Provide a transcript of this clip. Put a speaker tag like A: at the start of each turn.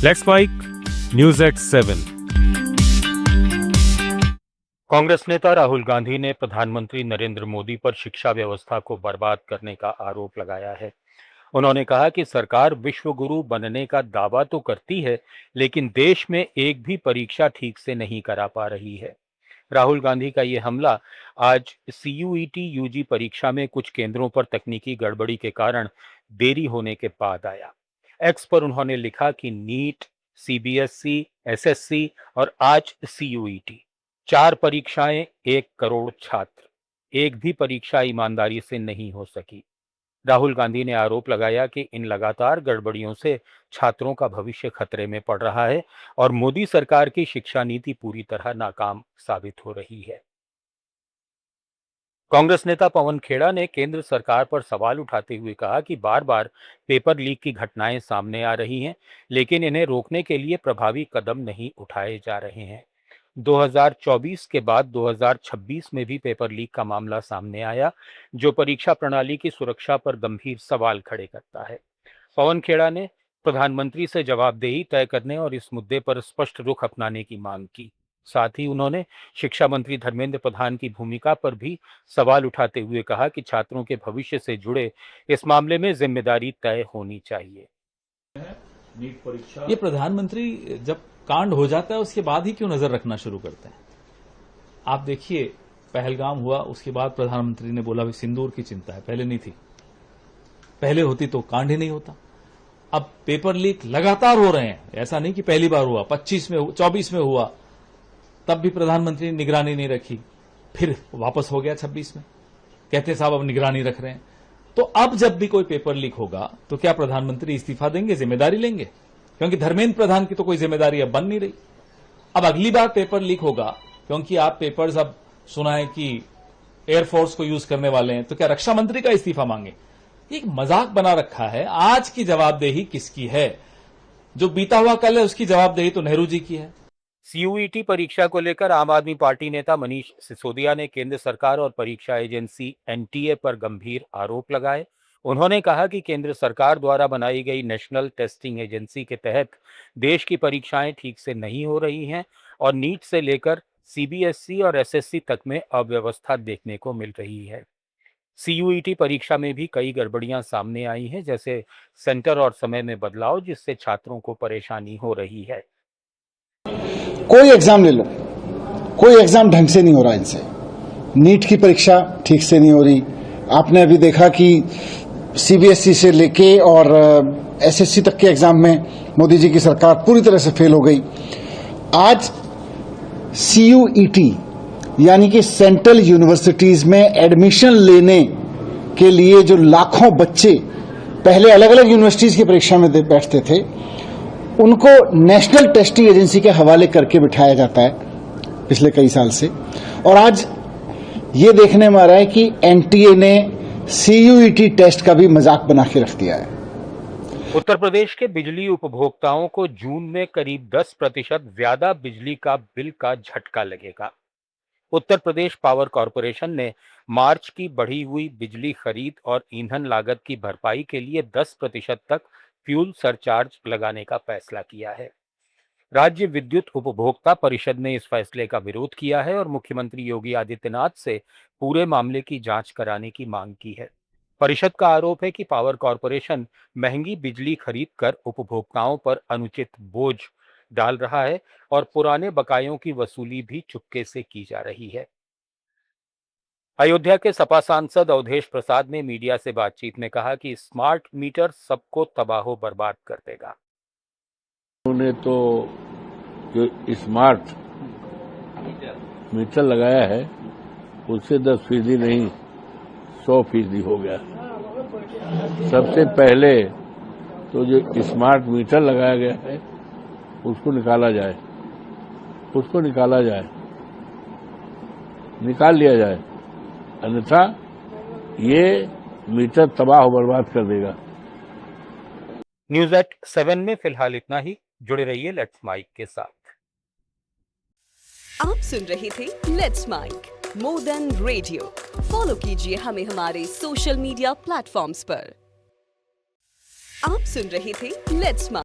A: Let's mic news at 7। Congress नेता राहुल गांधी ने प्रधानमंत्री नरेंद्र मोदी पर शिक्षा व्यवस्था को बर्बाद करने का आरोप लगाया है। उन्होंने कहा कि सरकार विश्व गुरु बनने का दावा तो करती है, लेकिन देश में एक भी परीक्षा ठीक से नहीं करा पा रही है। राहुल गांधी का ये हमला आज सीयूईटी यूजी परीक्षा में कुछ केंद्रों पर तकनीकी गड़बड़ी के कारण देरी होने के बाद आया। एक्स पर उन्होंने लिखा कि नीट, सीबीएसई, एसएससी और आज सीयूईटी, 4 परीक्षाएं, 1 करोड़ छात्र, एक भी परीक्षा ईमानदारी से नहीं हो सकी। राहुल गांधी ने आरोप लगाया कि इन लगातार गड़बड़ियों से छात्रों का भविष्य खतरे में पड़ रहा है और मोदी सरकार की शिक्षा नीति पूरी तरह नाकाम साबित हो रही है। कांग्रेस नेता पवन खेड़ा ने केंद्र सरकार पर सवाल उठाते हुए कहा कि बार बार पेपर लीक की घटनाएं सामने आ रही हैं, लेकिन इन्हें रोकने के लिए प्रभावी कदम नहीं उठाए जा रहे हैं। 2024 के बाद 2026 में भी पेपर लीक का मामला सामने आया, जो परीक्षा प्रणाली की सुरक्षा पर गंभीर सवाल खड़े करता है। पवन खेड़ा ने प्रधानमंत्री से जवाबदेही तय करने और इस मुद्दे पर स्पष्ट रुख अपनाने की मांग की। साथ ही उन्होंने शिक्षा मंत्री धर्मेंद्र प्रधान की भूमिका पर भी सवाल उठाते हुए कहा कि छात्रों के भविष्य से जुड़े इस मामले में जिम्मेदारी तय होनी चाहिए।
B: ये प्रधानमंत्री जब कांड हो जाता है उसके बाद ही क्यों नजर रखना शुरू करते हैं? आप देखिए, पहलगाम हुआ, उसके बाद प्रधानमंत्री ने बोला भी सिंदूर की चिंता है, पहले नहीं थी। पहले होती तो कांड ही नहीं होता। अब पेपर लीक लगातार हो रहे हैं, ऐसा नहीं कि पहली बार हुआ, 25 में 24 में हुआ, तब भी प्रधानमंत्री ने निगरानी नहीं रखी, फिर वापस हो गया 26 में, कहते साहब अब निगरानी रख रहे हैं। तो अब जब भी कोई पेपर लीक होगा तो क्या प्रधानमंत्री इस्तीफा देंगे, जिम्मेदारी लेंगे? क्योंकि धर्मेंद्र प्रधान की तो कोई जिम्मेदारी अब बन नहीं रही। अब अगली बार पेपर लीक होगा, क्योंकि आप पेपर्स अब सुना है कि एयरफोर्स को यूज करने वाले हैं, तो क्या रक्षा मंत्री का इस्तीफा मांगे? एक मजाक बना रखा है। आज की जवाबदेही किसकी है? जो बीता हुआ कल है उसकी जवाबदेही तो नेहरू जी की है।
A: सीयूईटी परीक्षा को लेकर आम आदमी पार्टी नेता मनीष सिसोदिया ने केंद्र सरकार और परीक्षा एजेंसी एनटीए पर गंभीर आरोप लगाए। उन्होंने कहा कि केंद्र सरकार द्वारा बनाई गई नेशनल टेस्टिंग एजेंसी के तहत देश की परीक्षाएं ठीक से नहीं हो रही हैं और नीट से लेकर सीबीएसई और एसएससी तक में अव्यवस्था देखने को मिल रही है। सीयूईटी परीक्षा में भी कई गड़बड़ियां सामने आई हैं, जैसे सेंटर और समय में बदलाव, जिससे छात्रों को परेशानी हो रही है।
C: कोई एग्जाम ले लो, कोई एग्जाम ढंग से नहीं हो रहा इनसे। नीट की परीक्षा ठीक से नहीं हो रही। आपने अभी देखा कि सीबीएसई से लेके और एसएससी तक के एग्जाम में मोदी जी की सरकार पूरी तरह से फेल हो गई। आज सीयूईटी यानी कि सेंट्रल यूनिवर्सिटीज में एडमिशन लेने के लिए जो लाखों बच्चे पहले अलग अलग यूनिवर्सिटीज की परीक्षा में बैठते थे, उनको नेशनल टेस्टिंग एजेंसी के हवाले करके बिठाया जाता है पिछले कई साल से। और आज ये देखने में आ रहा है कि एनटीए ने सीयूईटी टेस्ट का भी मजाक बना के रख दिया है।
A: उत्तर प्रदेश के बिजली उपभोक्ताओं को जून में करीब 10% ज्यादा बिजली का बिल का झटका लगेगा। उत्तर प्रदेश पावर कॉरपोरेशन ने मार्च की बढ़ी हुई बिजली खरीद और ईंधन लागत की भरपाई के लिए 10% तक फ्यूल सरचार्ज लगाने का फैसला किया है। राज्य विद्युत उपभोक्ता परिषद ने इस फैसले का विरोध किया है और मुख्यमंत्री योगी आदित्यनाथ से पूरे मामले की जांच कराने की मांग की है। परिषद का आरोप है कि पावर कॉरपोरेशन महंगी बिजली खरीदकर उपभोक्ताओं पर अनुचित बोझ डाल रहा है और पुराने बकायों की वसूली भी चुपके से की जा रही है। अयोध्या के सपा सांसद अवधेश प्रसाद ने मीडिया से बातचीत में कहा कि स्मार्ट मीटर सबको तबाहो बर्बाद कर देगा।
D: उन्होंने तो जो स्मार्ट मीटर लगाया है उससे 10% नहीं 100% हो गया। सबसे पहले तो जो स्मार्ट मीटर लगाया गया है उसको निकाला जाए, निकाल लिया जाए, अन्यथा ये मीटर तबाह बर्बाद कर देगा।
A: न्यूज एट 7 में फिलहाल इतना ही। जुड़े रहिए लेट्स माइक के साथ।
E: आप सुन रहे थे let's mic more than radio. Follow कीजिए हमें हमारे सोशल मीडिया प्लेटफॉर्म्स पर। आप सुन रहे थे लेट्स माइक।